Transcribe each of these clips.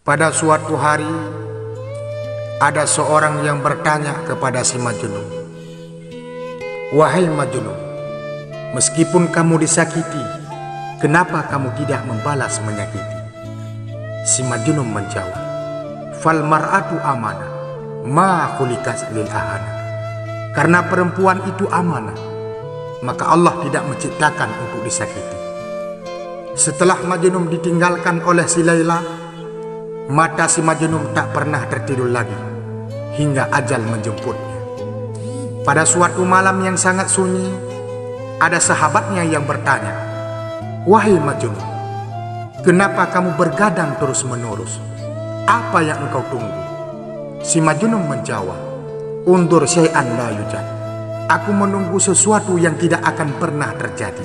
Pada suatu hari, ada seorang yang bertanya kepada si Majnun, "Wahai Majnun, meskipun kamu disakiti, kenapa kamu tidak membalas menyakiti?" Si Majnun menjawab, "Fal mar'atu amanah, ma khuliqat lil ahana." Karena perempuan itu amanah, maka Allah tidak menciptakan untuk disakiti. Setelah Majnun ditinggalkan oleh si Laila, mata si Majnun tak pernah tertidur lagi hingga ajal menjemputnya. Pada suatu malam yang sangat sunyi, ada sahabatnya yang bertanya, "Wahai Majnun, kenapa kamu bergadang terus-menerus? Apa yang engkau tunggu?" Si Majnun menjawab, "Undur syai'an la yujad." Aku menunggu sesuatu yang tidak akan pernah terjadi.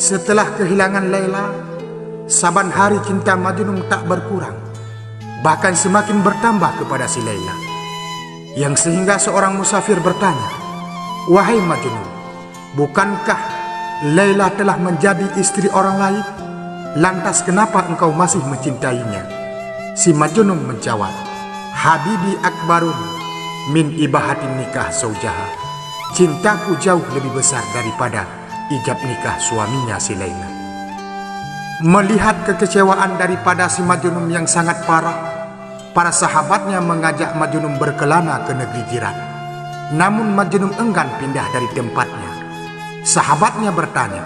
Setelah kehilangan Laila, saban hari cinta Majnun tak berkurang, bahkan semakin bertambah kepada si Laila. Yang sehingga seorang musafir bertanya, "Wahai Majnun, bukankah Laila telah menjadi istri orang lain? Lantas kenapa engkau masih mencintainya?" Si Majnun menjawab, "Habibi akbarun min ibahatin nikah zaujaha." Cintaku jauh lebih besar daripada ijab nikah suaminya si Laila. Melihat kekecewaan daripada si Majnun yang sangat parah, para sahabatnya mengajak Majnun berkelana ke negeri jiran. Namun Majnun enggan pindah dari tempatnya. Sahabatnya bertanya,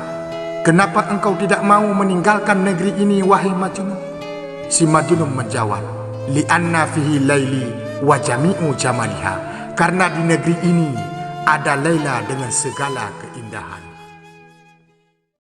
"Kenapa engkau tidak mau meninggalkan negeri ini, wahai Majnun?" Si Majnun menjawab, "Li'anna fihi laili wa jami'u jamaliha." Karena di negeri ini ada Laila dengan segala keindahan.